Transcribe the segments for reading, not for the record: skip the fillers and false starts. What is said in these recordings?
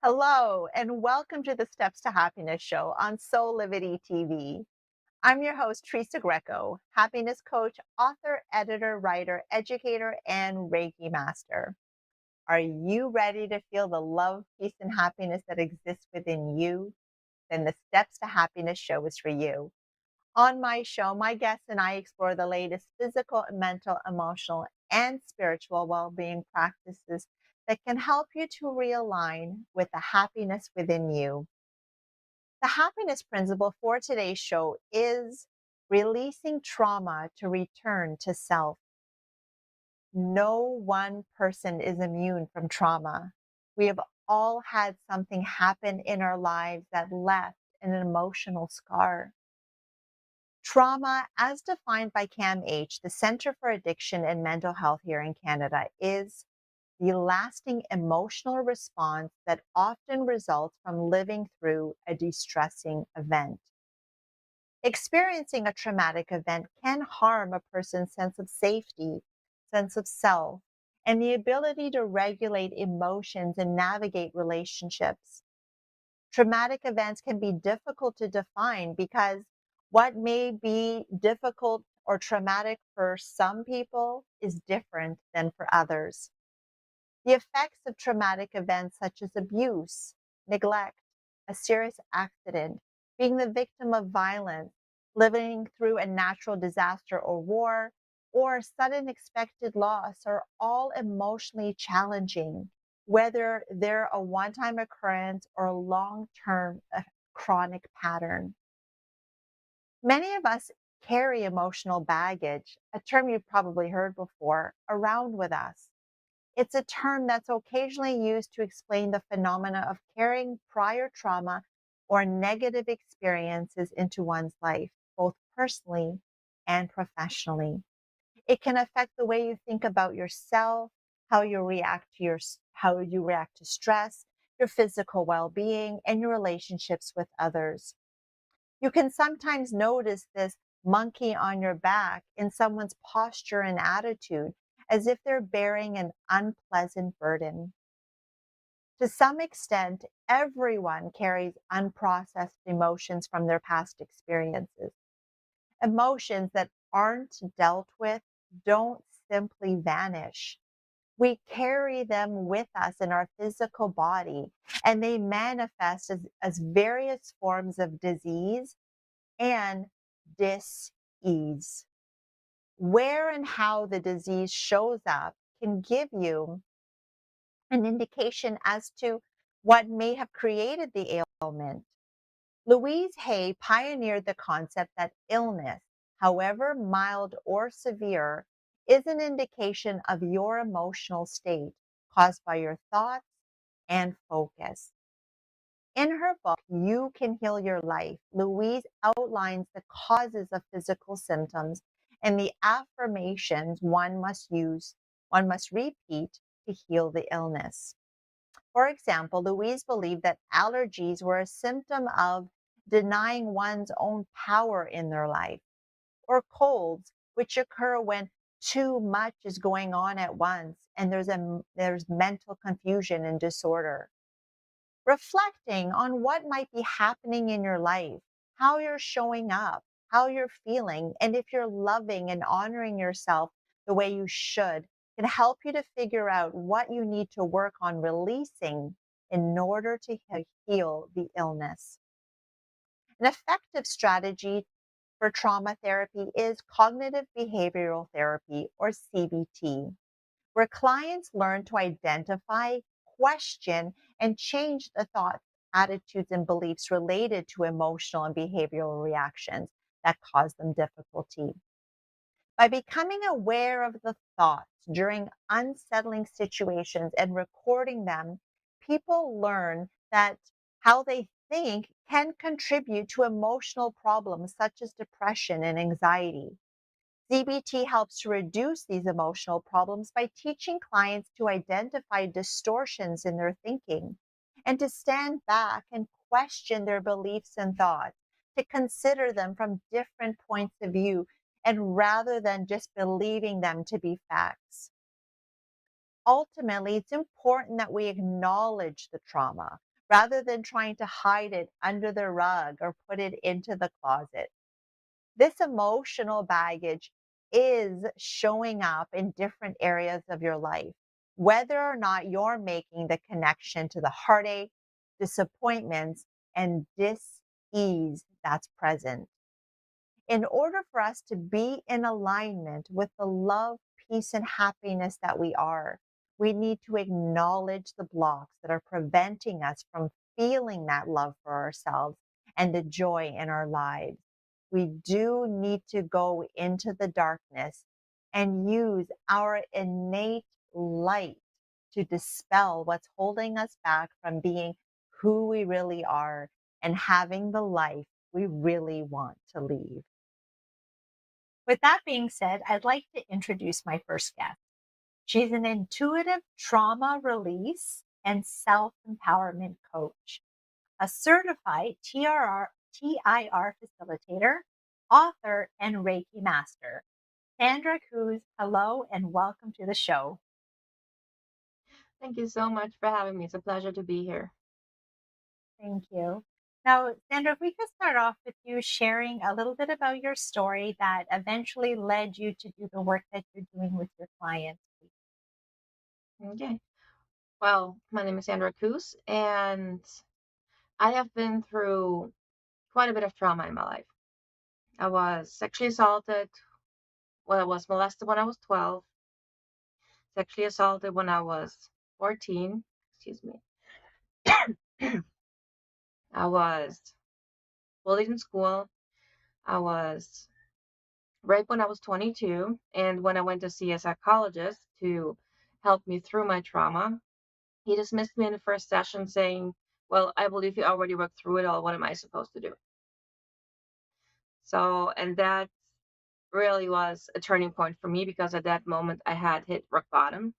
Hello, and welcome to the Steps to Happiness show on Soul Livity TV. I'm your host, Teresa Greco, happiness coach, author, editor, writer, educator, and Reiki master. Are you ready to feel the love, peace, and happiness that exists within you? Then the Steps to Happiness show is for you. On my show, my guests and I explore the latest physical, mental, emotional, and spiritual well being practices that can help you to realign with the happiness within you. The happiness principle for today's show is releasing trauma to return to self. No one person is immune from trauma. We have all had something happen in our lives that left an emotional scar. Trauma, as defined by CAMH, the Center for Addiction and Mental Health here in Canada, is the lasting emotional response that often results from living through a distressing event. Experiencing a traumatic event can harm a person's sense of safety, sense of self, and the ability to regulate emotions and navigate relationships. Traumatic events can be difficult to define because what may be difficult or traumatic for some people is different than for others. The effects of traumatic events such as abuse, neglect, a serious accident, being the victim of violence, living through a natural disaster or war, or sudden expected loss are all emotionally challenging, whether they're a one-time occurrence or a long-term chronic pattern. Many of us carry emotional baggage, a term you've probably heard before, around with us. It's a term that's occasionally used to explain the phenomena of carrying prior trauma or negative experiences into one's life, both personally and professionally. It can affect the way you think about yourself, how you react to stress, your physical well-being, and your relationships with others. You can sometimes notice this monkey on your back in someone's posture and attitude, as if they're bearing an unpleasant burden. To some extent, everyone carries unprocessed emotions from their past experiences. Emotions that aren't dealt with don't simply vanish. We carry them with us in our physical body, and they manifest as various forms of disease and dis-ease. Where and how the disease shows up can give you an indication as to what may have created the ailment. Louise Hay pioneered the concept that illness, however mild or severe, is an indication of your emotional state caused by your thoughts and focus. In her book, You Can Heal Your Life, Louise outlines the causes of physical symptoms and the affirmations one must repeat to heal the illness. For example, Louise believed that allergies were a symptom of denying one's own power in their life, or colds, which occur when too much is going on at once and there's mental confusion and disorder. Reflecting on what might be happening in your life, how you're showing up, how you're feeling, and if you're loving and honoring yourself the way you should, can help you to figure out what you need to work on releasing in order to heal the illness. An effective strategy for trauma therapy is cognitive behavioral therapy, or CBT, where clients learn to identify, question, and change the thoughts, attitudes, and beliefs related to emotional and behavioral reactions that cause them difficulty. By becoming aware of the thoughts during unsettling situations and recording them, people learn that how they think can contribute to emotional problems such as depression and anxiety. CBT helps to reduce these emotional problems by teaching clients to identify distortions in their thinking and to stand back and question their beliefs and thoughts, to consider them from different points of view, and rather than just believing them to be facts. Ultimately, it's important that we acknowledge the trauma, rather than trying to hide it under the rug or put it into the closet. This emotional baggage is showing up in different areas of your life, whether or not you're making the connection to the heartache, disappointments, and dis-ease that's present. In order for us to be in alignment with the love, peace, and happiness that we are, we need to acknowledge the blocks that are preventing us from feeling that love for ourselves and the joy in our lives. We do need to go into the darkness and use our innate light to dispel what's holding us back from being who we really are and having the life we really want to lead. With that being said, I'd like to introduce my first guest. She's an intuitive trauma release and self empowerment coach, a certified TIR facilitator, author, and Reiki master. Sandra Cruz, hello and welcome to the show. Thank you so much for having me. It's a pleasure to be here. Thank you. Now, Sandra, if we could start off with you sharing a little bit about your story that eventually led you to do the work that you're doing with your clients. Okay. Well, my name is Sandra Cruz, and I have been through quite a bit of trauma in my life. I was sexually assaulted. Well, I was molested when I was 12, sexually assaulted when I was 14. Excuse me. I was bullied in school. I was raped when I was 22. And when I went to see a psychologist to help me through my trauma, he dismissed me in the first session saying, "Well, I believe you already worked through it all. What am I supposed to do?" So, and that really was a turning point for me because at that moment I had hit rock bottom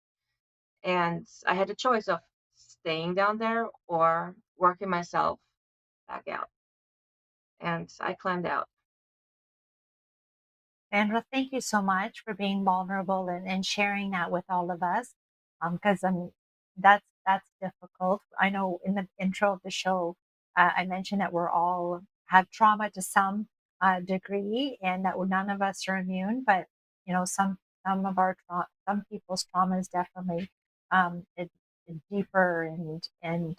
and I had a choice of staying down there or working myself back out. And I climbed out. Sandra, thank you so much for being vulnerable and sharing that with all of us. Because that's difficult. I know in the intro of the show, I mentioned that we're all have trauma to some degree, and that none of us are immune. But some of our some people's trauma is definitely deeper and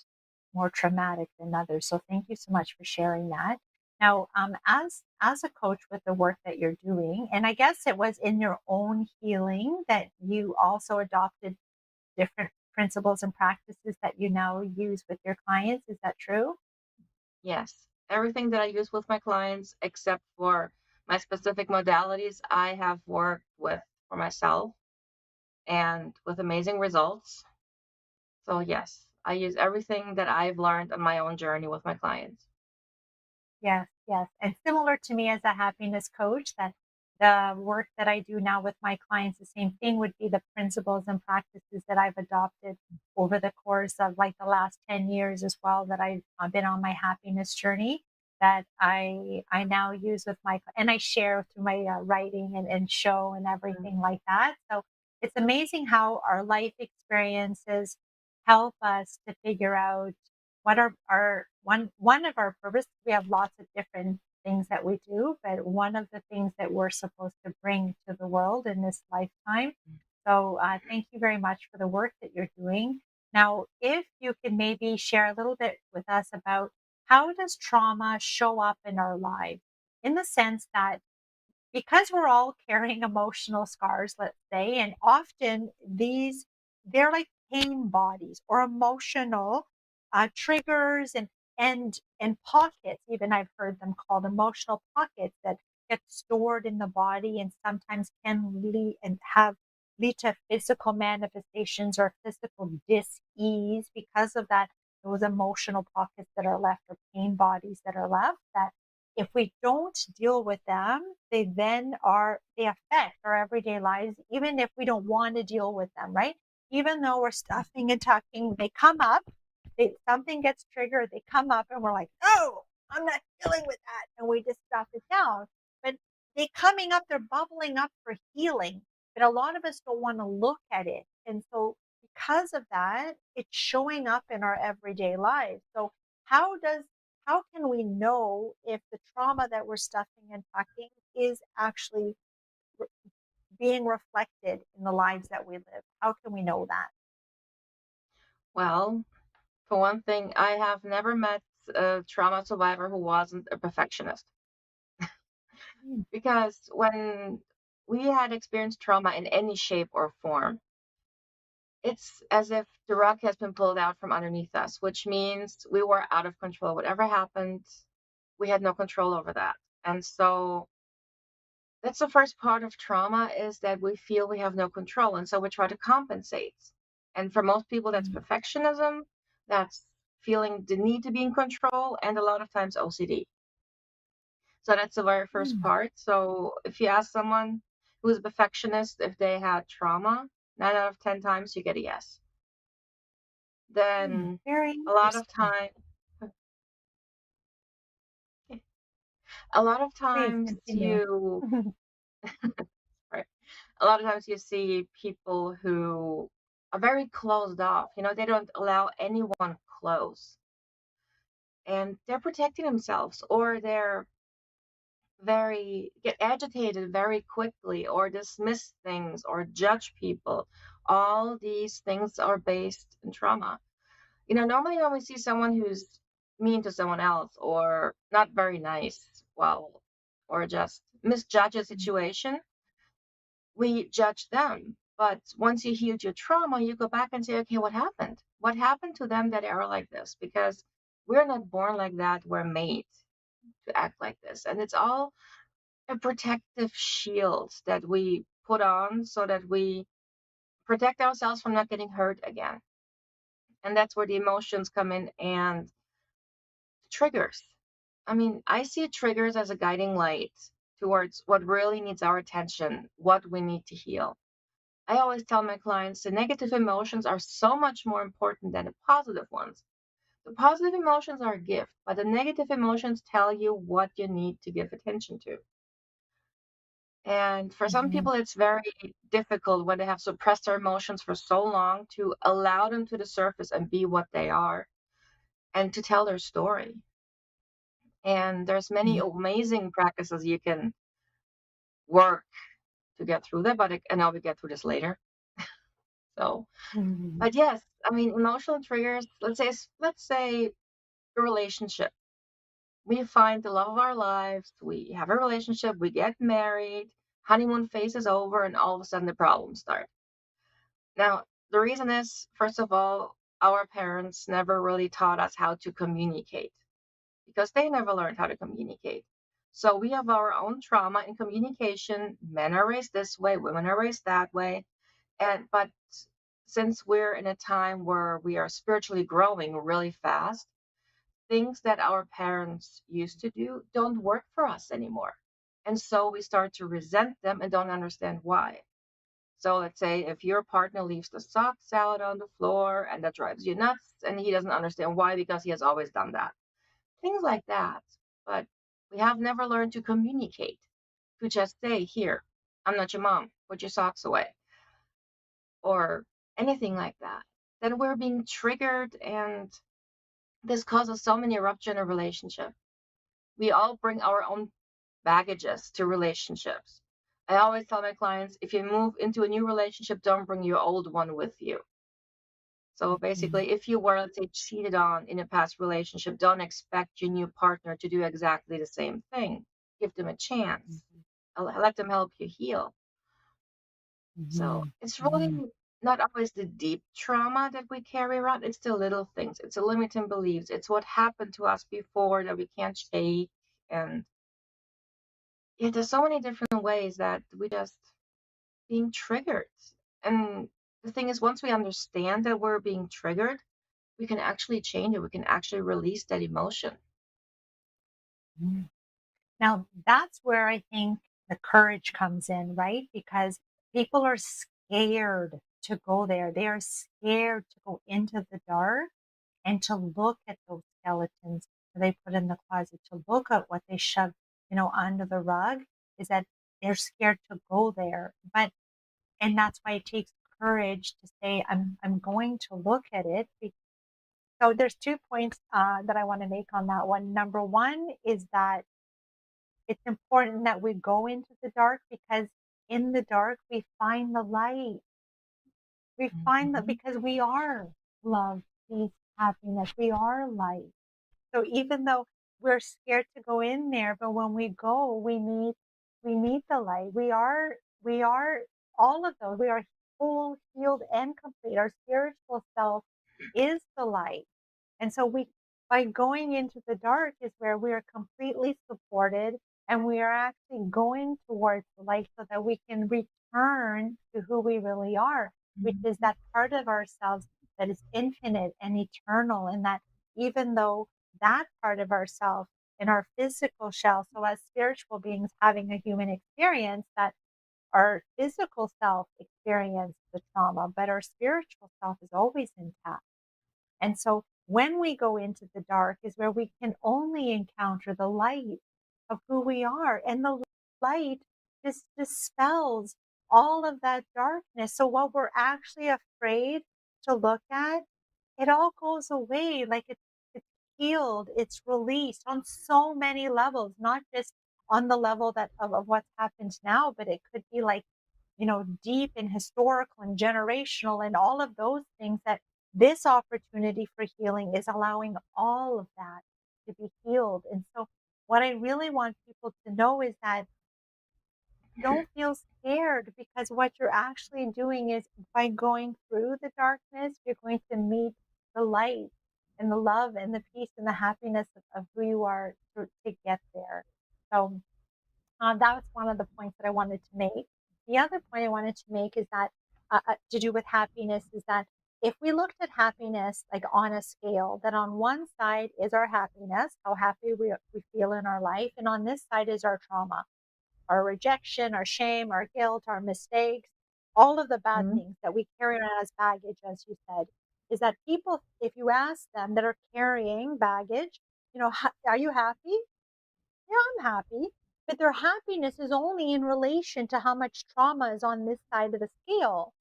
more traumatic than others. So thank you so much for sharing that. Now, as a coach with the work that you're doing, and I guess it was in your own healing that you also adopted different principles and practices that you now use with your clients. Is that true? Yes. Everything that I use with my clients, except for my specific modalities, I have worked with for myself and with amazing results. So, yes, I use everything that I've learned on my own journey with my clients. Yes, yes. And similar to me as a happiness coach, that the work that I do now with my clients, the same thing would be the principles and practices that I've adopted over the course of like the last 10 years as well, that I've been on my happiness journey that I now use with and I share through my writing and show and Mm. everything like that. So it's amazing how our life experiences help us to figure out what are our one of our purposes. We have lots of different things that we do, but one of the things that we're supposed to bring to the world in this lifetime. So thank you very much for the work that you're doing. Now, if you can maybe share a little bit with us about how does trauma show up in our lives, in the sense that because we're all carrying emotional scars, let's say, and often they're like pain bodies or emotional triggers and pockets. Even I've heard them called emotional pockets that get stored in the body and sometimes can lead to physical manifestations or physical dis-ease because of that, those emotional pockets that are left or pain bodies that are left, that if we don't deal with them, they affect our everyday lives, even if we don't want to deal with them, right? Even though we're stuffing and tucking, they come up, something gets triggered, they come up, and we're like, oh, I'm not dealing with that. And we just stuff it down. But they coming up, they're bubbling up for healing. But a lot of us don't want to look at it. And so because of that, it's showing up in our everyday lives. So how does how can we know if the trauma that we're stuffing and tucking is actually re- being reflected in the lives that we live? How can we know that? Well, for one thing, I have never met a trauma survivor who wasn't a perfectionist. Mm, Because when we had experienced trauma in any shape or form, it's as if the rug has been pulled out from underneath us, which means we were out of control. Whatever happened, we had no control over that. And so that's the first part of trauma, is that we feel we have no control. And so we try to compensate. And for most people, that's mm, perfectionism, that's feeling the need to be in control, and a lot of times OCD. So that's the very first mm, part. So if you ask someone who's a perfectionist if they had trauma, 9 out of 10 times you get a yes. mm. Then Very a lot of interesting. time, a lot of Please times continue. you, right, a lot of times you see people who are very closed off. They don't allow anyone close, and they're protecting themselves, or they're very get agitated very quickly, or dismiss things, or judge people. All these things are based in trauma. Normally when we see someone who's mean to someone else, or not very nice, well, or just misjudge a situation, we judge them. But once you healed your trauma, you go back and say, okay, what happened? What happened to them that they are like this? Because we're not born like that. We're made to act like this. And it's all a protective shield that we put on so that we protect ourselves from not getting hurt again. And that's where the emotions come in, and triggers. I mean, I see triggers as a guiding light towards what really needs our attention, what we need to heal. I always tell my clients the negative emotions are so much more important than the positive ones. The positive emotions are a gift, but the negative emotions tell you what you need to give attention to. And for some Mhm, people, it's very difficult when they have suppressed their emotions for so long to allow them to the surface and be what they are, and to tell their story. And there's many mhm, amazing practices you can work to get through that, but and I'll get through this later. So, mhm, but yes, I mean, emotional triggers. Let's say a relationship. We find the love of our lives. We have a relationship. We get married. Honeymoon phase is over, and all of a sudden the problems start. Now, the reason is, first of all, our parents never really taught us how to communicate, because they never learned how to communicate. So we have our own trauma in communication. Men are raised this way, women are raised that way. But since we're in a time where we are spiritually growing really fast, things that our parents used to do don't work for us anymore. And so we start to resent them and don't understand why. So let's say if your partner leaves the socks out on the floor and that drives you nuts, and he doesn't understand why because he has always done that. Things like that. But we have never learned to communicate, to just say, here, I'm not your mom, put your socks away, or anything like that. Then we're being triggered, and this causes so many rupture in a relationship. We all bring our own baggages to relationships. I always tell my clients, if you move into a new relationship, don't bring your old one with you. So mhm, basically, if you were, let's say, cheated on in a past relationship, don't expect your new partner to do exactly the same thing. Give them a chance. mhm, Let them help you heal. So mhm, it's really mhm, not always the deep trauma that we carry around. It's the little things. It's the limiting beliefs. It's what happened to us before that we can't shake. And yeah, there's so many different ways that we just being triggered. And the thing is, once we understand that we're being triggered, we can actually change it. We can actually release that emotion. mhm. Now, that's where I think the courage comes in, right? Because people are scared to go there. They are scared to go into the dark and to look at those skeletons that they put in the closet, to look at what they shoved, under the rug, is that they're scared to go there. And that's why it takes courage to say, I'm going to look at it. So there's 2 points that I want to make on that one. Number one is that it's important that we go into the dark, because in the dark we find the light. We find that Mhm. because we are love, peace, happiness, we are light. So even though we're scared to go in there, but when we go, we meet the light. We are all of those. We are whole, healed, and complete. Our spiritual self is the light. And so we, by going into the dark, is where we are completely supported, and we are actually going towards the light so that we can return to who we really are, which is Mhm. that part of ourselves that is infinite and eternal. And that even though that part of ourselves in our physical shell, so as spiritual beings having a human experience, that our physical self experienced the trauma, but our spiritual self is always intact. And so when we go into the dark is where we can only encounter the light of who we are. And the light just dispels all of that darkness. So what we're actually afraid to look at, it all goes away. Like it's healed, it's released on so many levels, not just on the level that of what's happened now, but it could be like, deep and historical and generational and all of those things, that this opportunity for healing is allowing all of that to be healed. And so what I really want people to know is that don't feel scared, because what you're actually doing is, by going through the darkness, you're going to meet the light and the love and the peace and the happiness of who you are to get there. So that was one of the points that I wanted to make. The other point I wanted to make is that to do with happiness is that if we looked at happiness like on a scale, that on one side is our happiness, how happy we feel in our life, and on this side is our trauma, our rejection, our shame, our guilt, our mistakes, all of the bad Mhm. things that we carry around as baggage, as you said, is that people, if you ask them that are carrying baggage, are you happy? Yeah, I'm happy. But their happiness is only in relation to how much trauma is on this side of the scale.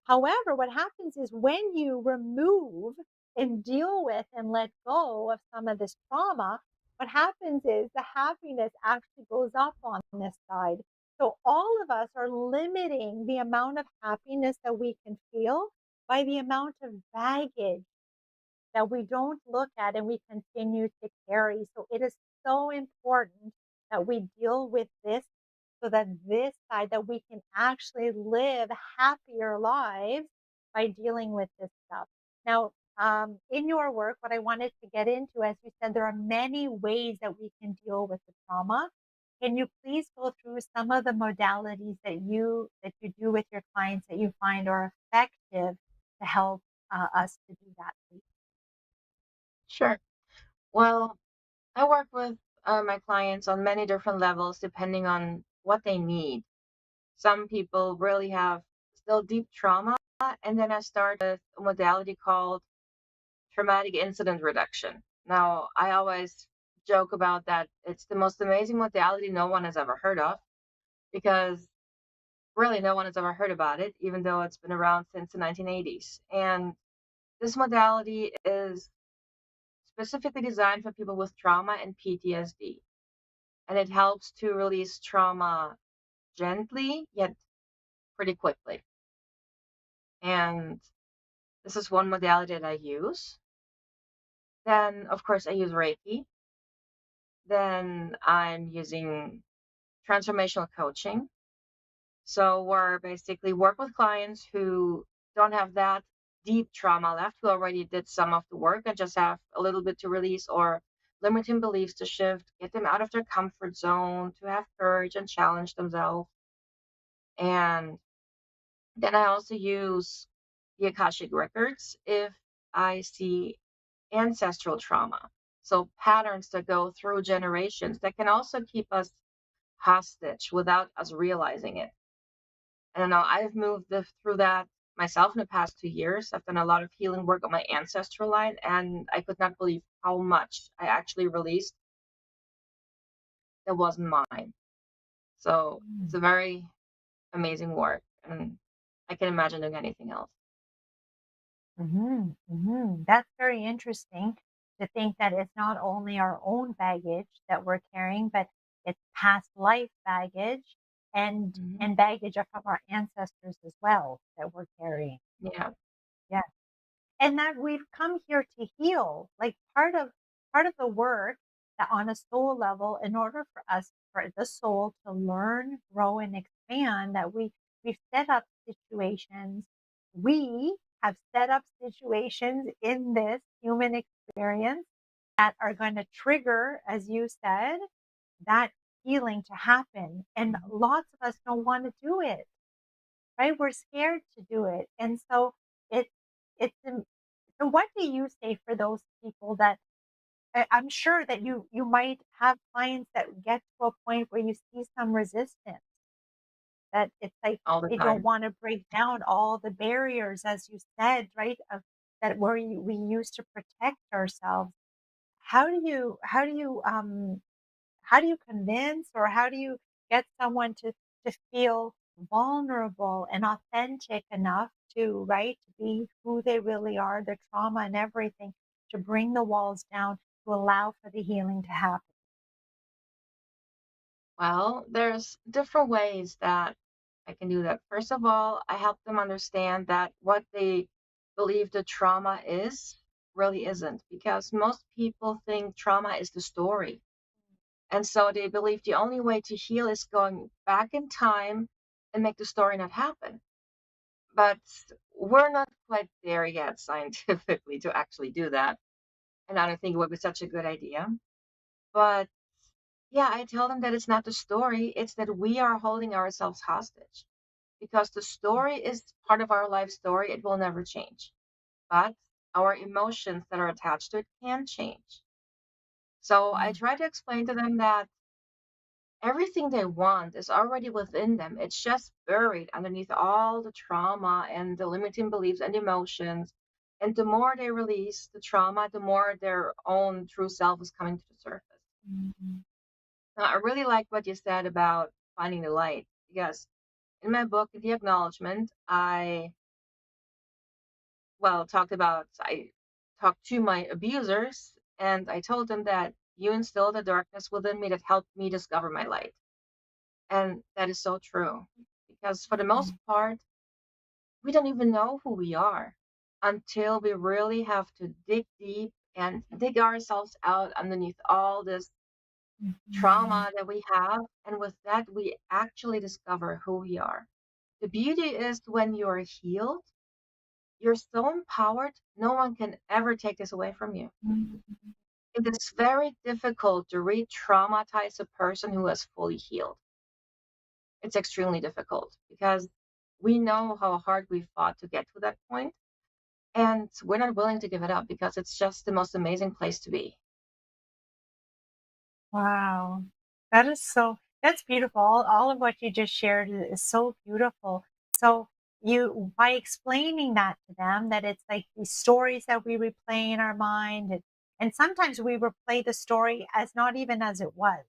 However, what happens is when you remove and deal with and let go of some of this trauma, what happens is the happiness actually goes up on this side. So all of us are limiting the amount of happiness that we can feel by the amount of baggage that we don't look at and we continue to carry. So it is so important that we deal with this, so that this side, that we can actually live happier lives by dealing with this stuff. Now, in your work, what I wanted to get into, as you said, there are many ways that we can deal with the trauma. Can you please go through some of the modalities that you do with your clients that you find are effective to help us to do that, please? Sure. Well, I work with my clients on many different levels depending on what they need. Some people really have still deep trauma, and then I start with a modality called traumatic incident reduction. Now, I always joke about that. It's the most amazing modality no one has ever heard of, because really no one has ever heard about it, even though it's been around since the 1980s. And this modality is specifically designed for people with trauma and PTSD. And it helps to release trauma gently, yet pretty quickly. And this is one modality that I use. Then, of course, I use Reiki. Then I'm using transformational coaching. So we're basically work with clients who don't have that deep trauma left, who already did some of the work and just have a little bit to release, or limiting beliefs to shift, get them out of their comfort zone, to have courage and challenge themselves. And then I also use the Akashic records if I see ancestral trauma. So patterns that go through generations that can also keep us hostage without us realizing it. I don't know. I've moved through that myself in the past 2 years. I've done a lot of healing work on my ancestral line, and I could not believe how much I actually released that wasn't mine. So it's Mm. a very amazing work. And I can imagine doing anything else. That's very interesting to think that it's not only our own baggage that we're carrying, but it's past life baggage Hmm. and baggage from our ancestors as well that we're carrying. Yeah. Yeah. And that we've come here to heal. Like part of the work that on a soul level, in order for us for the soul to learn, grow, and expand, that we've set up situations. We have set up situations in this human experience that are going to trigger, as you said, that healing to happen. And Mhm. lots of us don't want to do it, right? We're scared to do it. And so it it's so what do you say for those people that I'm sure that you might have clients that get to a point where you see some resistance, that it's like All the they don't time. want to break down all the barriers, as you said, right? Of that we use to protect ourselves. How do you convince, or how do you get someone to feel vulnerable and authentic enough to, right, to be who they really are, their trauma and everything, to bring the walls down, to allow for the healing to happen? Well, there's different ways that I can do that. First of all, I help them understand that what they believe the trauma is really isn't, because most people think trauma is the story. And so they believe the only way to heal is going back in time and make the story not happen. But we're not quite there yet scientifically to actually do that. And I don't think it would be such a good idea. But yeah, I tell them that it's not the story, it's that we are holding ourselves hostage, because the story is part of our life story. It will never change. But our emotions that are attached to it can change. So I Mm, try to explain to them that everything they want is already within them. It's just buried underneath all the trauma and the limiting beliefs and emotions. And the more they release the trauma, the more their own true self is coming to the surface. mm, Now, I really like what you said about finding the light, because in my book, The Acknowledgement, I talked to my abusers, and I told them that you instilled a darkness within me that helped me discover my light. And that is so true, because for the most mm, part, we don't even know who we are until we really have to dig deep and dig ourselves out underneath all this mm, trauma that we have. And with that, we actually discover who we are. The beauty is when you're healed, you're so empowered, no one can ever take this away from you. mm, It is very difficult to re traumatize a person who has fully healed. It's extremely difficult because we know how hard we fought to get to that point, and we're not willing to give it up because it's just the most amazing place to be. Wow. That's beautiful. All of what you just shared is so beautiful. So by explaining that to them, that it's like these stories that we replay in our mind, and sometimes we replay the story as not even as it was,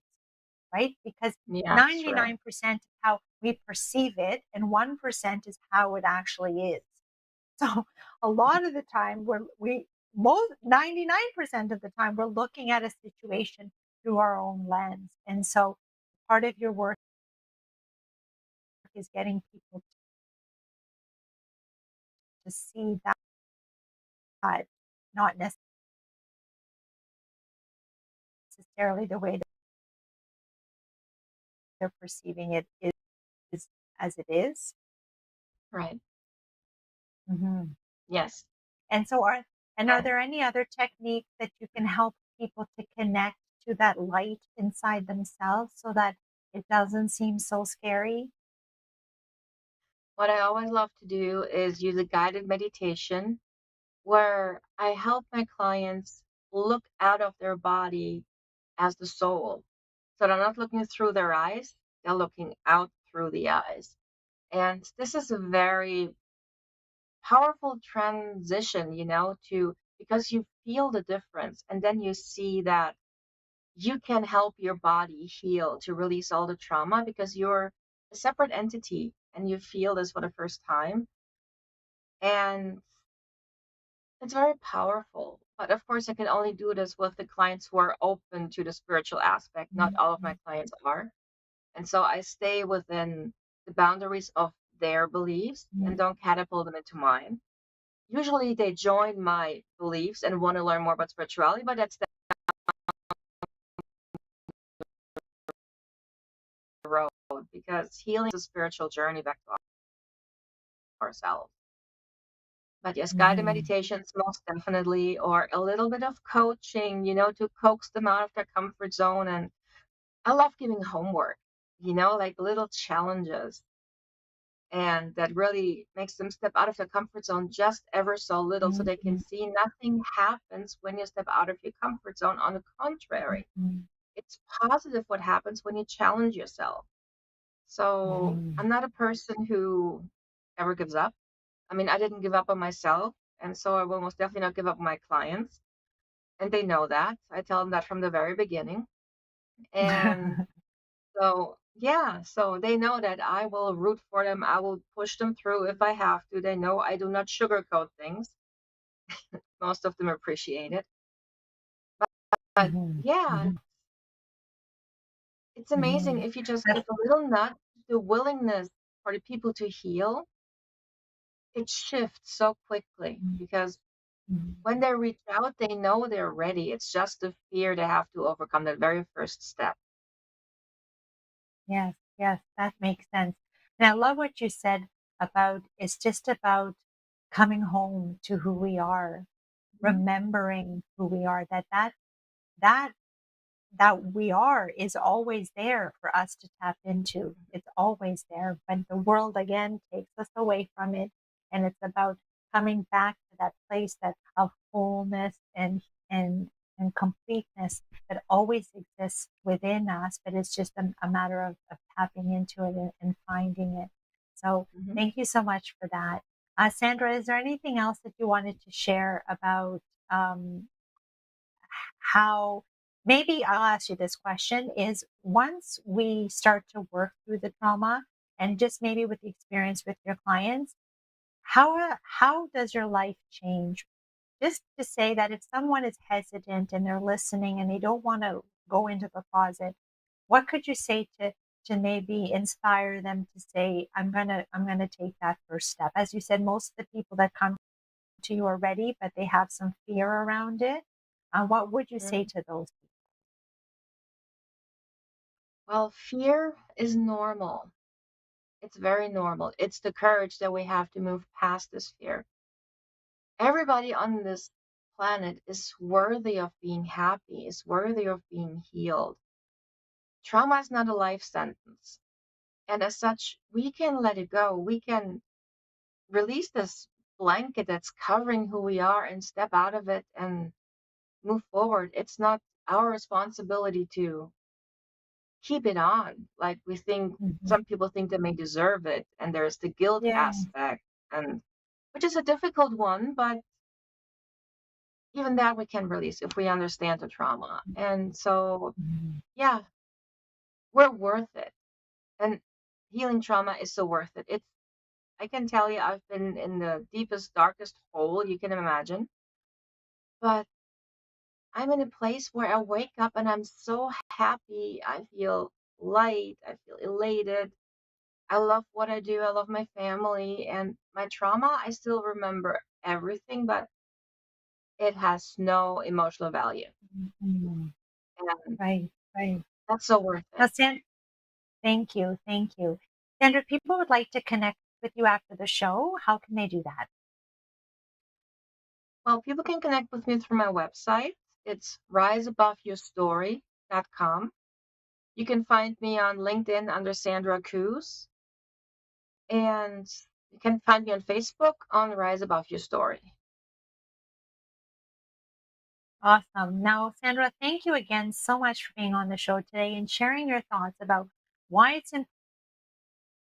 right? Because Yeah, true. 99% is how we perceive it, and 1% is how it actually is. So a lot of the time most 99% of the time we're looking at a situation through our own lens. And so part of your work is getting people to see that not necessarily the way that they're perceiving it is as it is. Right. Mhm. Yes. Are And there any other techniques that you can help people to connect to that light inside themselves so that it doesn't seem so scary? what I always love to do is use a guided meditation where I help my clients look out of their body as the soul. So they're not looking through their eyes, they're looking out through the eyes. And this is a very powerful transition, to because you feel the difference and then you see that you can help your body heal to release all the trauma because you're a separate entity. and you feel this for the first time. And it's very powerful. But of course, I can only do this with the clients who are open to the spiritual aspect. Not all of my clients are. And so I stay within the boundaries of their beliefs and don't catapult them into mine. Usually they join my beliefs and want to learn more about spirituality, but that's the road because healing is a spiritual journey back to ourselves. But yes, guided Mhm. meditations most definitely, or a little bit of coaching, to coax them out of their comfort zone. And I love giving homework, like little challenges. And that really makes them step out of their comfort zone just ever so little so they can Mhm. see nothing happens when you step out of your comfort zone. On the contrary, Mhm. it's positive what happens when you challenge yourself. So Mhm. I'm not a person who ever gives up. I mean, I didn't give up on myself, and so I will most definitely not give up on my clients. And they know that. I tell them that from the very beginning. And so, yeah, so they know that I will root for them. I will push them through if I have to. They know I do not sugarcoat things. Most of them appreciate it. But Mhm. yeah, Mhm. it's amazing Mhm. if you just give That's a little nudge, the willingness for the people to heal, it shifts so quickly because Mhm. when they reach out, they know they're ready. It's just the fear they have to overcome, that very first step. Yes, yes, that makes sense. And I love what you said about it's just about coming home to who we are, Mhm, remembering who we are, that that we are is always there for us to tap into. It's always there. But the world again takes us away from it. And it's about coming back to that place that of wholeness and and completeness that always exists within us, but it's just a matter of tapping into it and finding it. So mhm. thank you so much for that. Sandra, is there anything else that you wanted to share about how maybe I'll ask you this question is once we start to work through the trauma and just maybe with the experience with your clients, how does your life change? Just to say that if someone is hesitant and they're listening and they don't want to go into the closet, what could you say to maybe inspire them to say, I'm gonna take that first step? As you said, most of the people that come to you already, but they have some fear around it. What would you say Mm. to those people? Well, fear is normal. It's very normal. It's the courage that we have to move past this fear. Everybody on this planet is worthy of being happy, is worthy of being healed. Trauma is not a life sentence. And as such, we can let it go. We can release this blanket that's covering who we are and step out of it and move forward. It's not our responsibility to keep it on. Like we think Mhm. some people think they may deserve it, and there's the guilt Yeah. aspect, and which is a difficult one, but even that we can release if we understand the trauma. And so, Mhm. yeah, we're worth it. And healing trauma is so worth it. It's I can tell you I've been in the deepest, darkest hole you can imagine, but I'm in a place where I wake up and I'm so happy. I feel light. I feel elated. I love what I do. I love my family and my trauma. I still remember everything, but it has no emotional value. Mhm. And Right, right. that's so worth Now, it. thank you, thank you. Sandra, if people would like to connect with you after the show, how can they do that? Well, people can connect with me through my website. It's riseaboveyourstory.com. You can find me on LinkedIn under Sandra Cruz, and you can find me on Facebook on Rise Above Your Story. Awesome. Now, Sandra, thank you again so much for being on the show today and sharing your thoughts about why it's important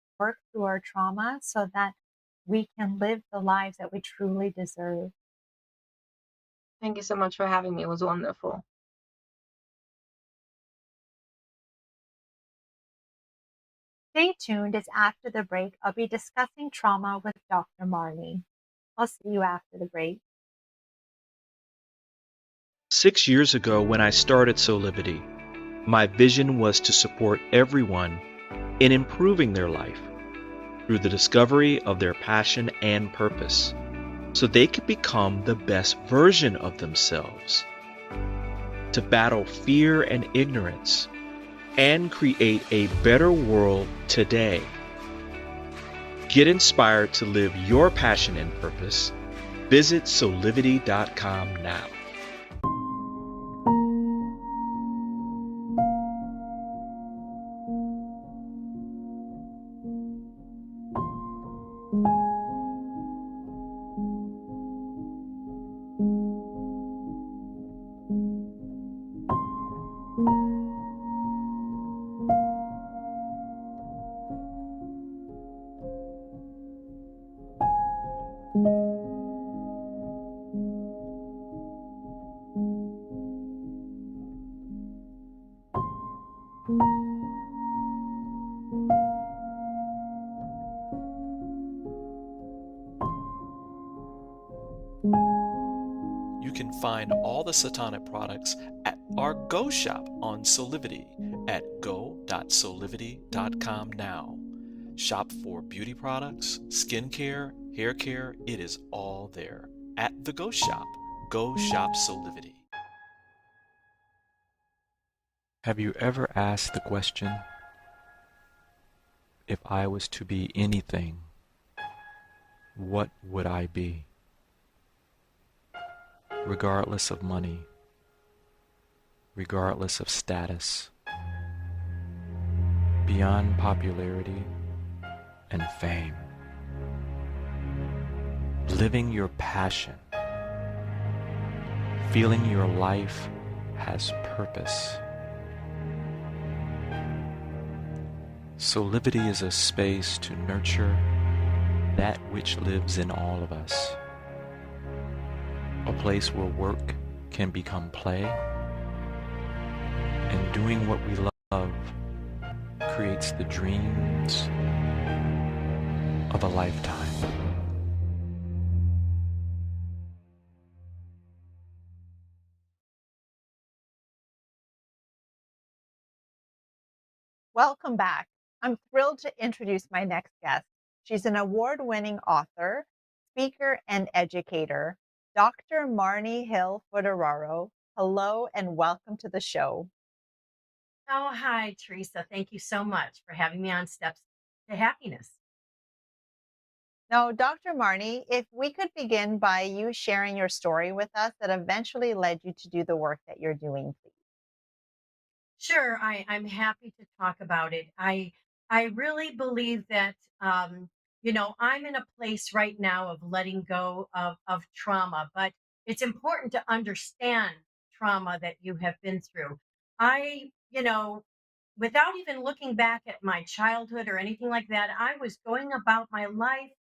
to work through our trauma so that we can live the lives that we truly deserve. Thank you so much for having me. It was wonderful. Stay tuned as after the break, I'll be discussing trauma with Dr. Marnie. I'll see you after the break. 6 years ago, when I started Solivity, my vision was to support everyone in improving their life through the discovery of their passion and purpose, so they could become the best version of themselves, to battle fear and ignorance, and create a better world today. Get inspired to live your passion and purpose. Visit solivity.com now. You can find all the Satana products at our Go shop on Solivity at go.solivity.com now. Shop for beauty products, skincare, hair care. It is all there at the Go shop. Go shop Solivity. Have you ever asked the question, if I was to be anything, what would I be? Regardless of money, regardless of status, beyond popularity and fame, living your passion, feeling your life has purpose. Solivity is a space to nurture that which lives in all of us. A place where work can become play, and doing what we love creates the dreams of a lifetime. Welcome back. I'm thrilled to introduce my next guest. She's an award-winning author, speaker, and educator, Dr. Marni Hill Foderaro. Hello and welcome to the show. Oh, hi, Teresa. Thank you so much for having me on Steps to Happiness. Now, Dr. Marni, if we could begin by you sharing your story with us that eventually led you to do the work that you're doing, please. Sure, I'm happy to talk about it. I really believe that I'm in a place right now of letting go of trauma, but it's important to understand trauma that you have been through. Without even looking back at my childhood or anything like that, I was going about my life.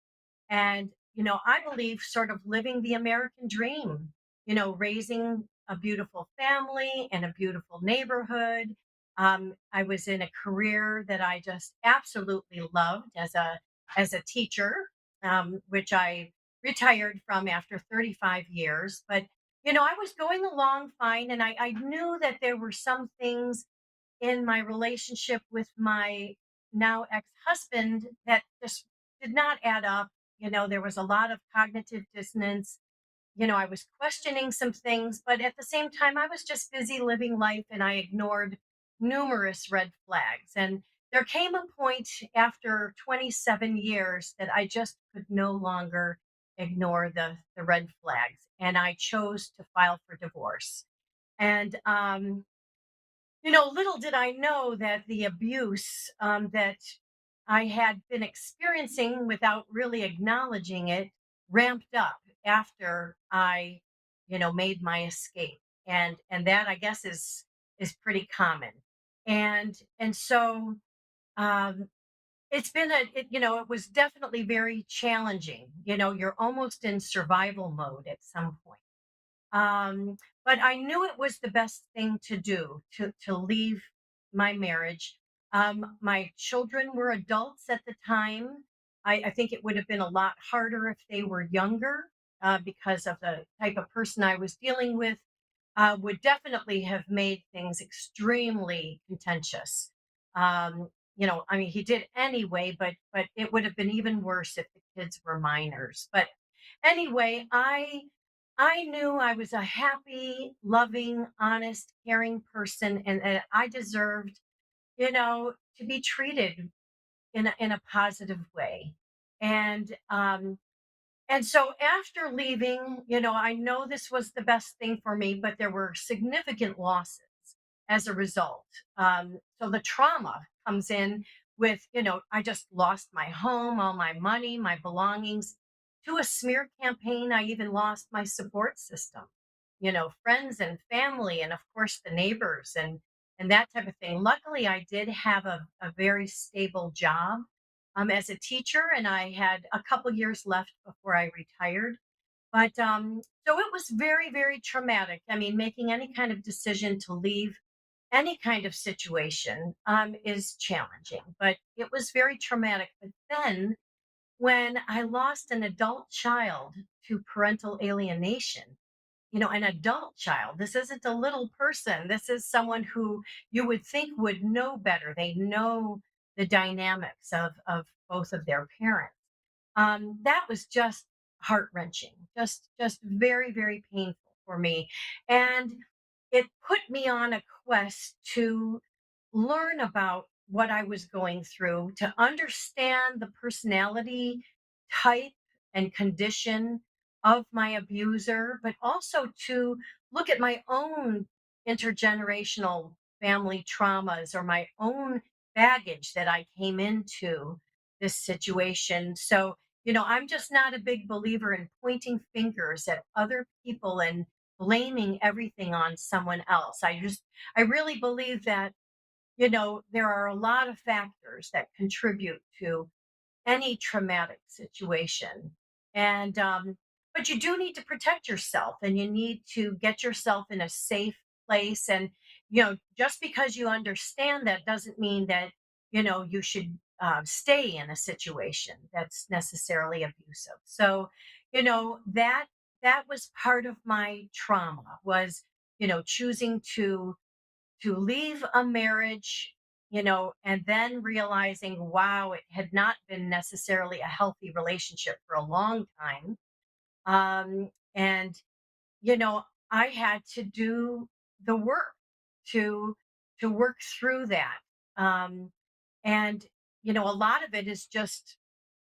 And, I believe sort of living the American dream, raising a beautiful family and a beautiful neighborhood. I was in a career that I just absolutely loved as a teacher, which I retired from after 35 years. But, I was going along fine. And I knew that there were some things in my relationship with my now ex-husband that just did not add up. There was a lot of cognitive dissonance. I was questioning some things, but at the same time, I was just busy living life and I ignored numerous red flags. And there came a point after 27 years that I just could no longer ignore the red flags. And I chose to file for divorce. And little did I know that the abuse that I had been experiencing without really acknowledging it ramped up after I, made my escape. And that I guess is pretty common. And so um it's been it was definitely very challenging. You're almost in survival mode at some point. But I knew it was the best thing to do to leave my marriage. My children were adults at the time. I think it would have been a lot harder if they were younger, because of the type of person I was dealing with. Would definitely have made things extremely contentious. I mean, he did anyway, but it would have been even worse if the kids were minors. But anyway, I knew I was a happy, loving, honest, caring person, and that I deserved, to be treated in a positive way. And and so after leaving, I know this was the best thing for me, but there were significant losses as a result. So the trauma comes in with, I just lost my home, all my money, my belongings to a smear campaign. I even lost my support system, friends and family, and of course the neighbors and that type of thing. Luckily, I did have a very stable job as a teacher, and I had a couple years left before I retired. But so it was very, very traumatic. I mean, making any kind of decision to leave any kind of situation is challenging, but it was very traumatic. But then when I lost an adult child to parental alienation, an adult child, this isn't a little person. This is someone who you would think would know better. They know the dynamics of both of their parents. That was just heart wrenching, just very, very painful for me. And it put me on a quest to learn about what I was going through, to understand the personality type and condition of my abuser, but also to look at my own intergenerational family traumas or my own baggage that I came into this situation. So, I'm just not a big believer in pointing fingers at other people and blaming everything on someone else. I really believe that, there are a lot of factors that contribute to any traumatic situation. And, but you do need to protect yourself and you need to get yourself in a safe place. And, just because you understand that doesn't mean that, you should stay in a situation that's necessarily abusive. So, that was part of my trauma was, choosing to leave a marriage, and then realizing, wow, it had not been necessarily a healthy relationship for a long time. And, you know, I had to do the work to work through that. Um, and, a lot of it is just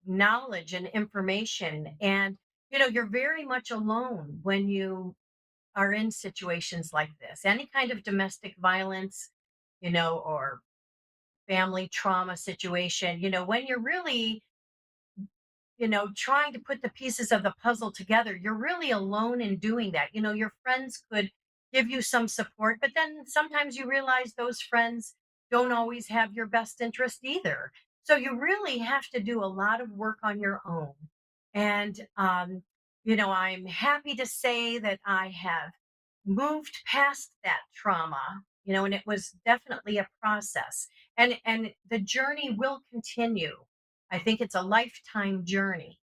knowledge and information. And, you're very much alone when you are in situations like this. Any kind of domestic violence, or family trauma situation, when you're really, trying to put the pieces of the puzzle together, you're really alone in doing that. Your friends could give you some support, but then sometimes you realize those friends don't always have your best interest either. So you really have to do a lot of work on your own. And, I'm happy to say that I have moved past that trauma, and it was definitely a process. And the journey will continue. I think it's a lifetime journey.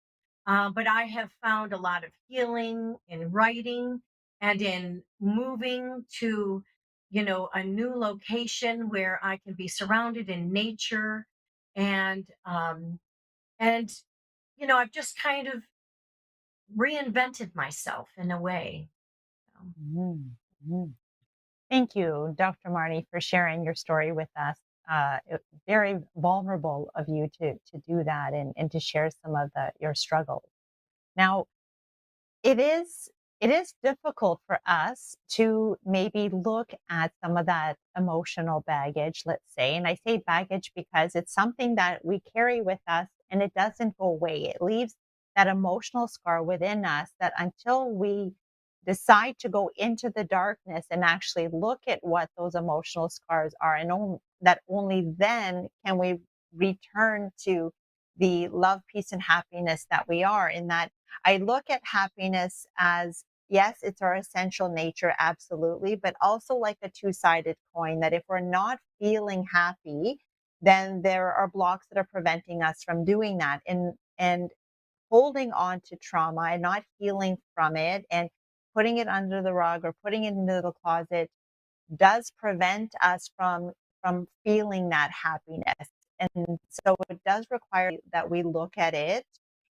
But I have found a lot of healing in writing and in moving to, a new location where I can be surrounded in nature. And I've just kind of reinvented myself in a way. So, Mhm. Mhm. Thank you, Dr. Marnie, for sharing your story with us. Very vulnerable of you to do that and to share some of your struggles. Now, it is it is difficult for us to maybe look at some of that emotional baggage, let's say. And I say baggage because it's something that we carry with us and it doesn't go away. It leaves that emotional scar within us that until we decide to go into the darkness and actually look at what those emotional scars are, and that only then can we return to the love, peace, and happiness that we are. In that, I look at happiness as, yes, it's our essential nature, absolutely, but also like a two-sided coin, that if we're not feeling happy, then there are blocks that are preventing us from doing that. And holding on to trauma and not healing from it and putting it under the rug or putting it into the closet does prevent us from feeling that happiness. And so it does require that we look at it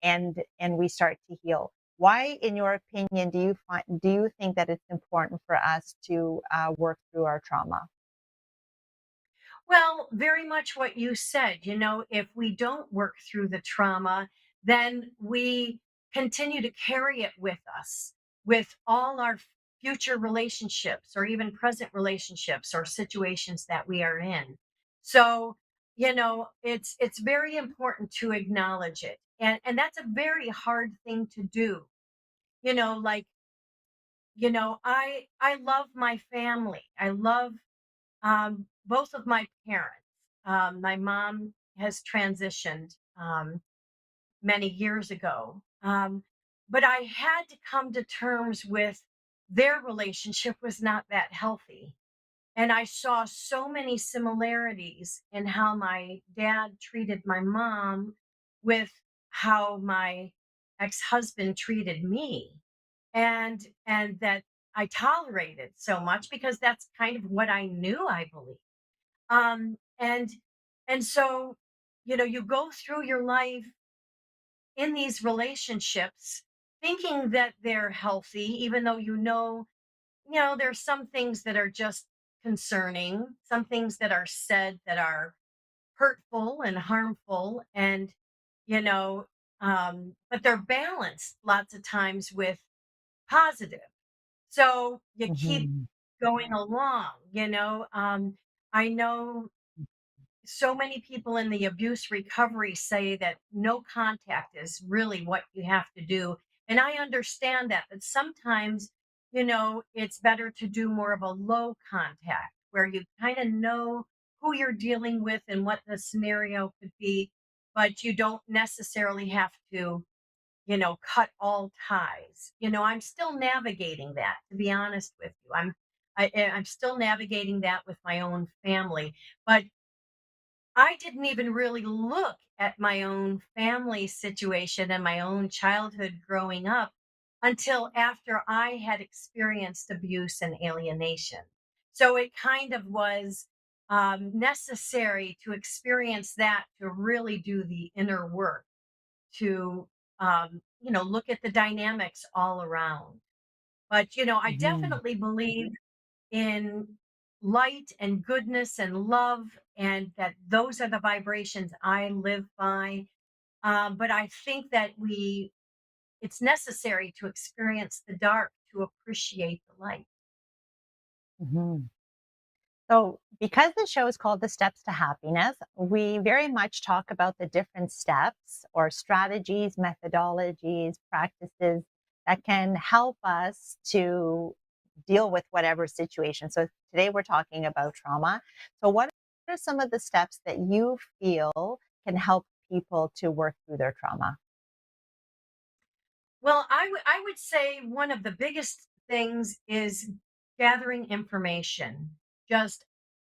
and we start to heal. Why, in your opinion, do you think that it's important for us to work through our trauma? Well, very much what you said. If we don't work through the trauma, then we continue to carry it with us, with all our future relationships or even present relationships or situations that we are in. So, it's very important to acknowledge it. And that's a very hard thing to do. Like, I love my family. I love both of my parents. My mom has transitioned many years ago, but I had to come to terms with their relationship was not that healthy. And I saw so many similarities in how my dad treated my mom with how my ex-husband treated me. And that I tolerated so much because that's kind of what I knew, I believe. Um, and and so, you go through your life in these relationships thinking that they're healthy, even though there's some things that are just concerning, some things that are said that are hurtful and harmful, and you know, but they're balanced lots of times with positive. So you keep Mhm. going along. I know so many people in the abuse recovery say that no contact is really what you have to do. And I understand that, but sometimes, it's better to do more of a low contact where you kind of know who you're dealing with and what the scenario could be, but you don't necessarily have to, cut all ties. I'm still navigating that, to be honest with you. I'm still navigating that with my own family, but I didn't even really look at my own family situation and my own childhood growing up until after I had experienced abuse and alienation. So it kind of was necessary to experience that to really do the inner work, to, look at the dynamics all around. But, I Mhm. definitely believe in light and goodness and love, and that those are the vibrations I live by. But I think that it's necessary to experience the dark to appreciate the light. Mhm. So, because the show is called The Steps to Happiness, we very much talk about the different steps or strategies, methodologies, practices that can help us to deal with whatever situation. So, today we're talking about trauma. So, what are some of the steps that you feel can help people to work through their trauma? Well, I would say one of the biggest things is gathering information, just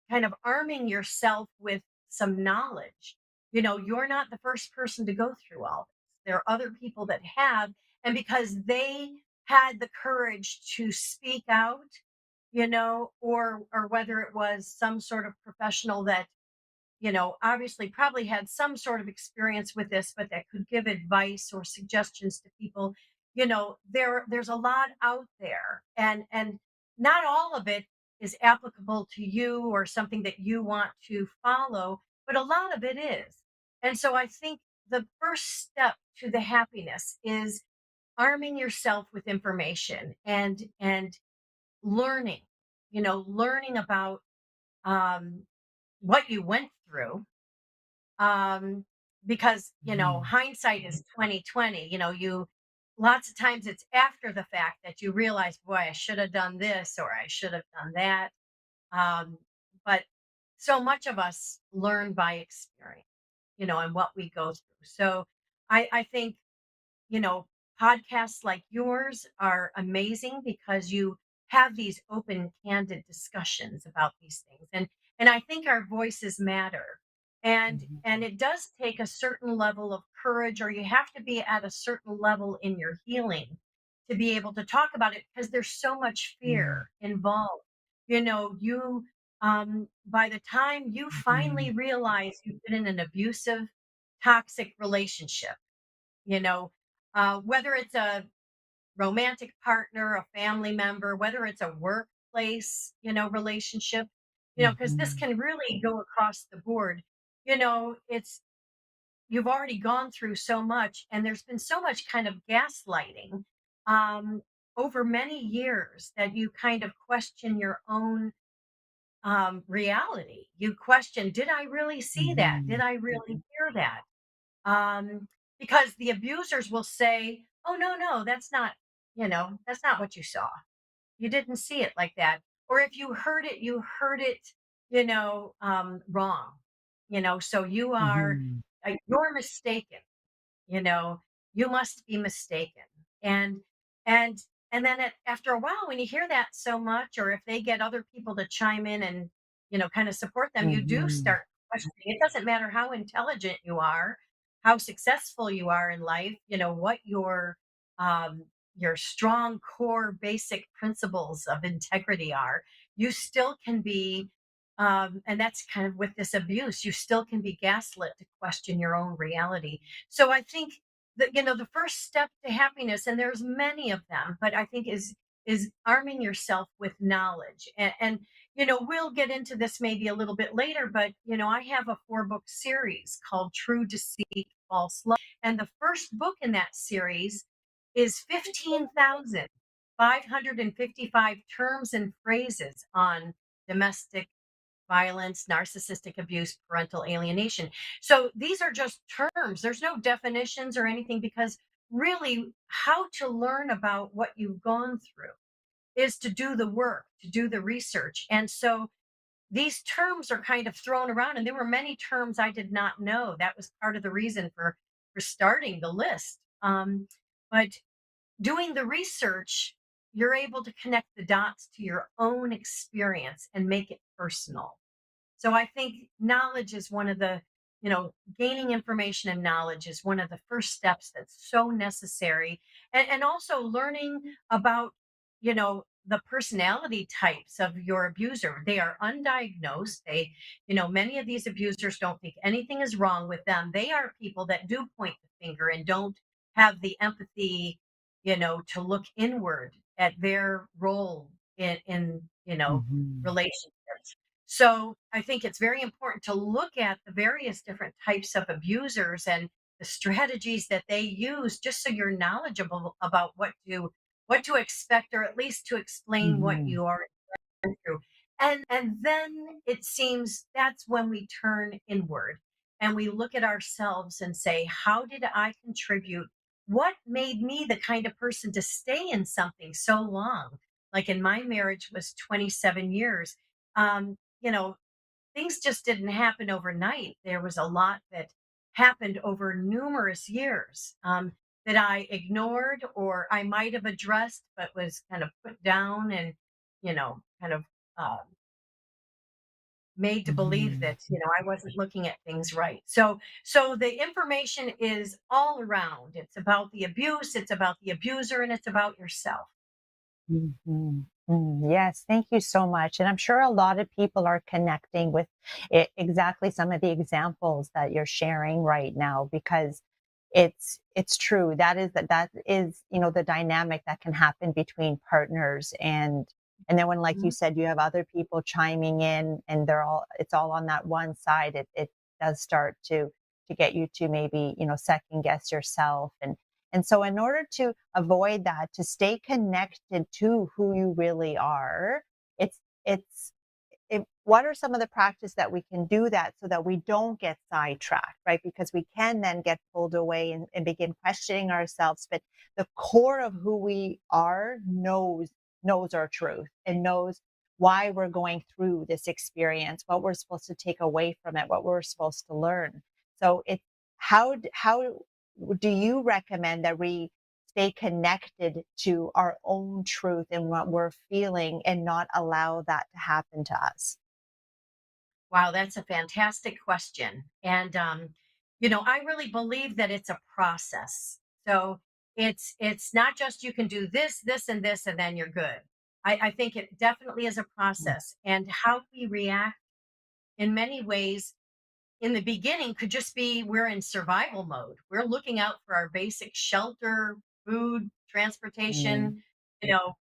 kind of arming yourself with some knowledge. You're not the first person to go through all this. There are other people that have, and because they had the courage to speak out, or whether it was some sort of professional that obviously probably had some sort of experience with this, but that could give advice or suggestions to people. There's a lot out there, and not all of it is applicable to you or something that you want to follow, but a lot of it is. And so I think the first step to the happiness is arming yourself with information and learning, learning about um, what you went through, um because Mhm. hindsight is 2020. You lots of times it's after the fact that you realize, boy, I should have done this or I should have done that. Um but so much of us learn by experience, and what we go through. So I think, you know podcasts like yours are amazing because you have these open, candid discussions about these things, and I think our voices matter. And it does take a certain level of courage, or you have to be at a certain level in your healing to be able to talk about it, because there's so much fear involved. You by the time you finally realize you've been in an abusive, toxic relationship, you know, whether it's a romantic partner, a family member, whether it's a workplace, relationship, because this Mhm. can really go across the board. It's You've already gone through so much, and there's been so much kind of gaslighting um, over many years that you kind of question your own reality. You question, did I really see that? Did Mhm. I really hear that? um, because the abusers will say, "Oh, no, no, that's not what you saw. You didn't see it like that." Or if you heard it, wrong. So Mhm. you're mistaken, you know you must be mistaken. And and and then after a while, when you hear that so much, or if they get other people to chime in and kind of support them, you do Mhm. start questioning. It doesn't matter how intelligent you are, how successful you are in life, what your strong core basic principles of integrity are. You still can be and that's kind of with this abuse, you still can be gaslit to question your own reality. So I think that the first step to happiness, and there's many of them, but I think is arming yourself with knowledge. And we'll get into this maybe a little bit later, but I have a 4-book series called True Deceit, False Love, and the first book in that series is 15,555 terms and phrases on domestic violence, narcissistic abuse, parental alienation. So these are just terms. There's no definitions or anything, because really, how to learn about what you've gone through is to do the work, to do the research. And so these terms are kind of thrown around, and there were many terms I did not know. That was part of the reason for starting the list. But doing the research, you're able to connect the dots to your own experience and make it personal. So I think knowledge is one of the, gaining information and knowledge is one of the first steps that's so necessary. And also learning about, the personality types of your abuser. They are undiagnosed. Many of these abusers don't think anything is wrong with them. They are people that do point the finger and don't have the empathy, to look inward at their role in Mhm. relationships. So I think it's very important to look at the various different types of abusers and the strategies that they use, just so you're knowledgeable about what to expect, or at least to explain what Mhm. you are through. And then it seems that's when we turn inward and we look at ourselves and say, how did I contribute? What made me the kind of person to stay in something so long? Like in my marriage was 27 years. Things just didn't happen overnight. There was a lot that happened over numerous years, that I ignored, or I might have addressed, but was kind of put down and, kind of uh, made to believe Mhm. that, I wasn't looking at things right. So the information is all around. It's about the abuse, it's about the abuser, and it's about yourself. Mhm. Yes, thank you so much. And I'm sure a lot of people are connecting with exactly some of the examples that you're sharing right now, because it's true. That is the dynamic that can happen between partners. And then when, like you Mhm. said, you have other people chiming in, and it's all on that one side, it does start to get you to maybe second guess yourself. And so, in order to avoid that, to stay connected to who you really are, it's it's what are some of the practice that we can do that so that we don't get sidetracked, right? Because we can then get pulled away and begin questioning ourselves. But the core of who we are knows our truth and knows why we're going through this experience, what we're supposed to take away from it, what we're supposed to learn. So it's how do you recommend that we stay connected to our own truth and what we're feeling and not allow that to happen to us? Wow, that's a fantastic question. And I really believe that it's a process. So it's not just you can do this, this, and this, and then you're good. I think it definitely is a process. And how we react in many ways in the beginning could just be we're in survival mode. We're looking out for our basic shelter, food, Mm, transportation, you know,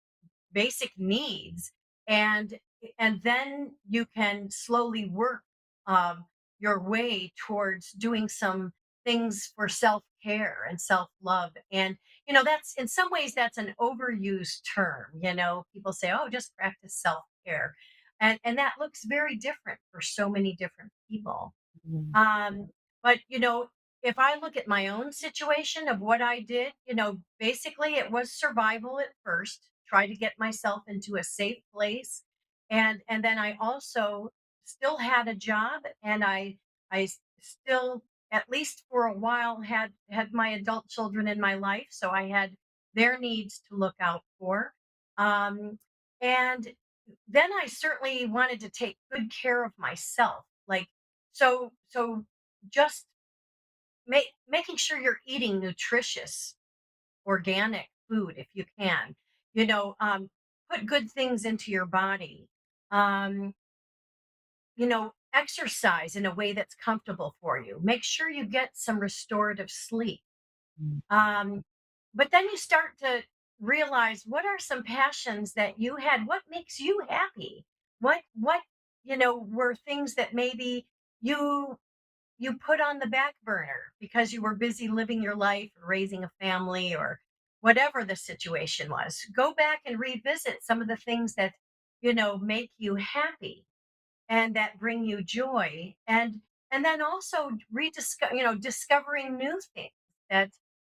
basic needs, and then you can slowly work um, your way towards doing some things for self-care and self-love. And that's, in some ways, that's an overused term. People say, oh, just practice self-care, and that looks very different for so many different people. mm, But if I look at my own situation of what I did, basically it was survival at first, try to get myself into a safe place. And then I also still had a job, and still, at least for a while, had my adult children in my life. So I had their needs to look out for. Um, and then I certainly wanted to take good care of myself. Like, so just making sure you're eating nutritious, organic food if you can. Put good things into your body. Um, exercise in a way that's comfortable for you. Make sure you get some restorative sleep. mm, Um, but then you start to realize, what are some passions that you had? What makes you happy? What were things that maybe you you put on the back burner because you were busy living your life or raising a family, or whatever the situation was. Go back and revisit some of the things that make you happy and that bring you joy. And then also rediscover discovering new things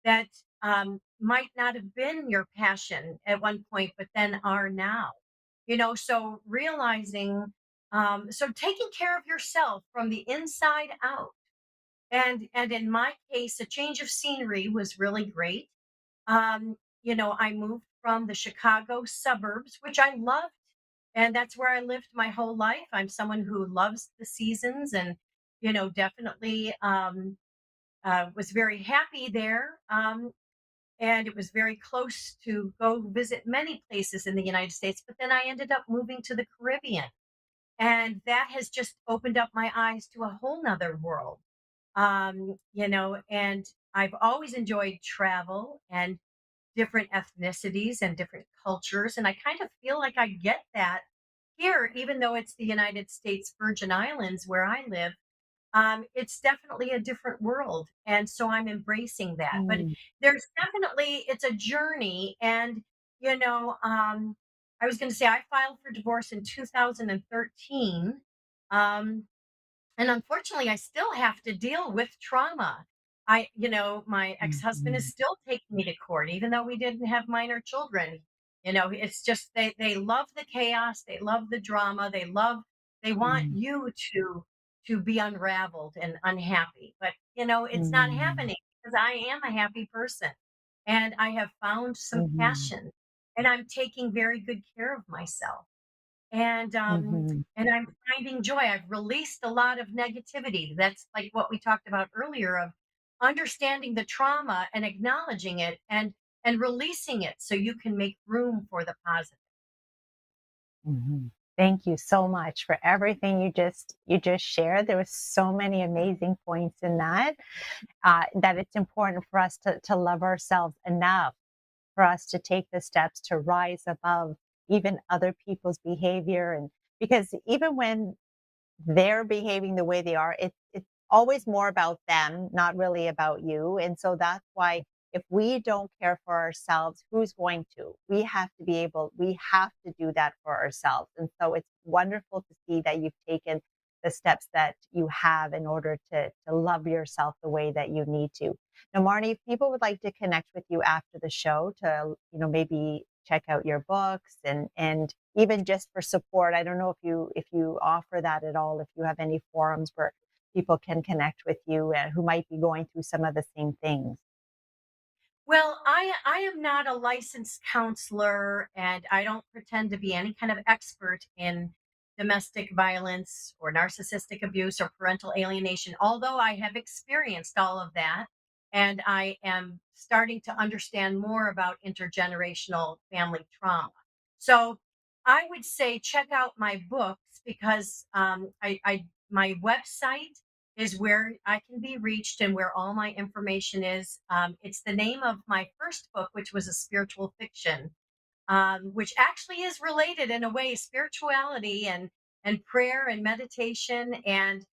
that might not have been your passion at one point but then are now. So realizing, so taking care of yourself from the inside out. And in my case, a change of scenery was really great. I moved from the Chicago suburbs, which I loved, and that's where I lived my whole life. I'm someone who loves the seasons, and definitely was very happy there. And it was very close to go visit many places in the United States. But then I ended up moving to the Caribbean, and that has just opened up my eyes to a whole nother world. And I've always enjoyed travel and different ethnicities and different cultures. And I kind of feel like I get that here, even though it's the United States Virgin Islands where I live. It's definitely a different world. And so I'm embracing that. But mm, there's definitely, it's a journey. And, you know, um, I was going to say I filed for divorce in 2013. Um, and unfortunately, I still have to deal with trauma. My ex-husband is mhm, still taking me to court, even though we didn't have minor children. It's just they love the chaos, they love the drama, they want mm, you to be unraveled and unhappy. But it's not mm, happening because I am a happy person, and I have found some mhm, passion, and I'm taking very good care of myself. And mhm, I'm finding joy. I've released a lot of negativity. That's like what we talked about earlier, of understanding the trauma and acknowledging it, and releasing it so you can make room for the positive. mhm. Thank you so much for everything you just shared. There was so many amazing points in that it's important for us to love ourselves enough for us to take the steps to rise above even other people's behavior. And because even when they're behaving the way they are, it's always more about them, not really about you. And so that's why if we don't care for ourselves, who's going to? We have to do that for ourselves. And so it's wonderful to see that you've taken the steps that you have in order to love yourself the way that you need to. Now, Marnie, if people would like to connect with you after the show to, maybe check out your books and even just for support. I don't know if you offer that at all, if you have any forums where people can connect with you who might be going through some of the same things. Well, I am not a licensed counselor, and I don't pretend to be any kind of expert in domestic violence or narcissistic abuse or parental alienation, although I have experienced all of that. And I am starting to understand more about intergenerational family trauma. So I would say check out my books because my website is where I can be reached and where all my information is. It's the name of my first book, which was a spiritual fiction, which actually is related in a way, spirituality and prayer and meditation, and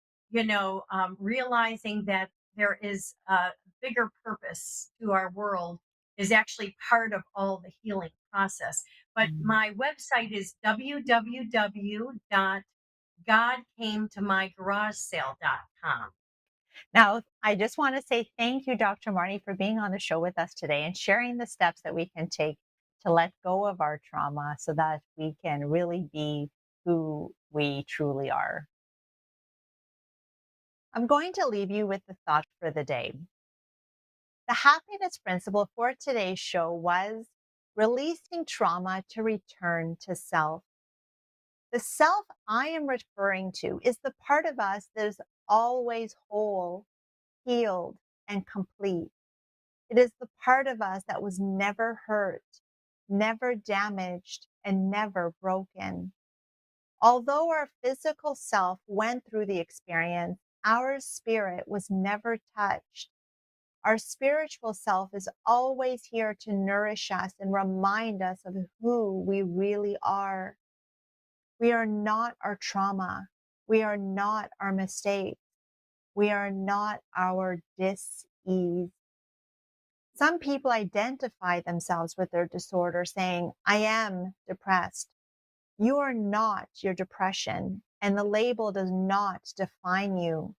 realizing that there is a bigger purpose to our world is actually part of all the healing process. But Mm. my website is www.godcametomygarage.com. Now, I just want to say thank you, Dr. Marnie, for being on the show with us today and sharing the steps that we can take to let go of our trauma so that we can really be who we truly are. I'm going to leave you with the thought for the day. The happiness principle for today's show was releasing trauma to return to self. The self I am referring to is the part of us that is always whole, healed, and complete. It is the part of us that was never hurt, never damaged, and never broken. Although our physical self went through the experience, our spirit was never touched. Our spiritual self is always here to nourish us and remind us of who we really are. We are not our trauma. We are not our mistakes. We are not our dis-ease. Some people identify themselves with their disorder saying, I am depressed. You are not your depression, and the label does not define you.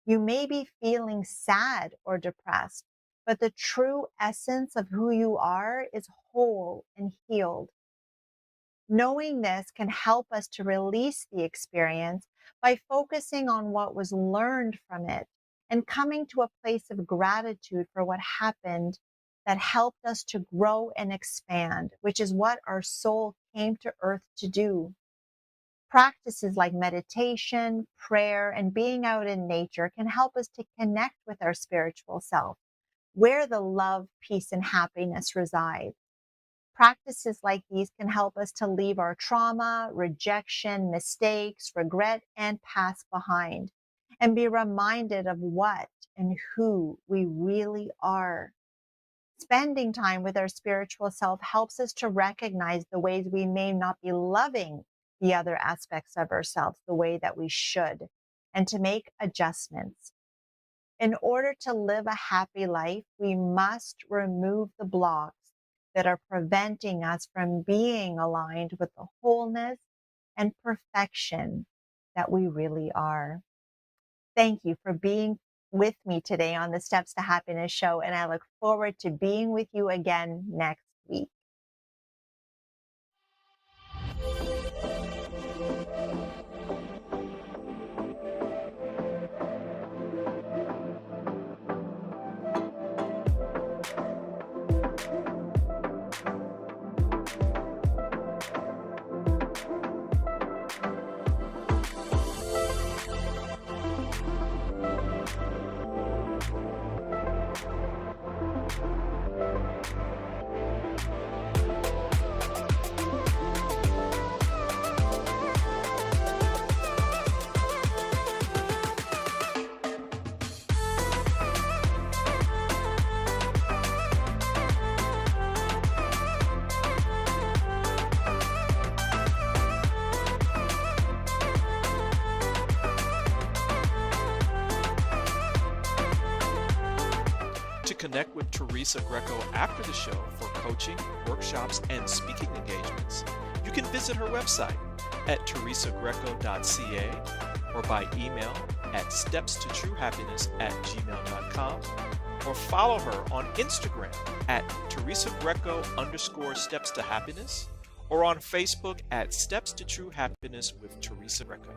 You may be feeling sad or depressed, but the true essence of who you are is whole and healed. Knowing this can help us to release the experience by focusing on what was learned from it and coming to a place of gratitude for what happened that helped us to grow and expand, which is what our soul came to earth to do. Practices like meditation, prayer, and being out in nature can help us to connect with our spiritual self, where the love, peace, and happiness reside. Practices like these can help us to leave our trauma, rejection, mistakes, regret, and past behind, and be reminded of what and who we really are. Spending time with our spiritual self helps us to recognize the ways we may not be loving the other aspects of ourselves the way that we should, and to make adjustments. In order to live a happy life, we must remove the blocks that are preventing us from being aligned with the wholeness and perfection that we really are. Thank you for being with me today on the Steps to Happiness show, and I look forward to being with you again next week. To connect with Teresa Greco after the show for coaching, workshops, and speaking engagements, you can visit her website at teresagreco.ca or by email at stepstotruehappiness@gmail.com or follow her on Instagram at Teresa Greco_steps to happiness or on Facebook at Steps to True Happiness with Teresa Greco.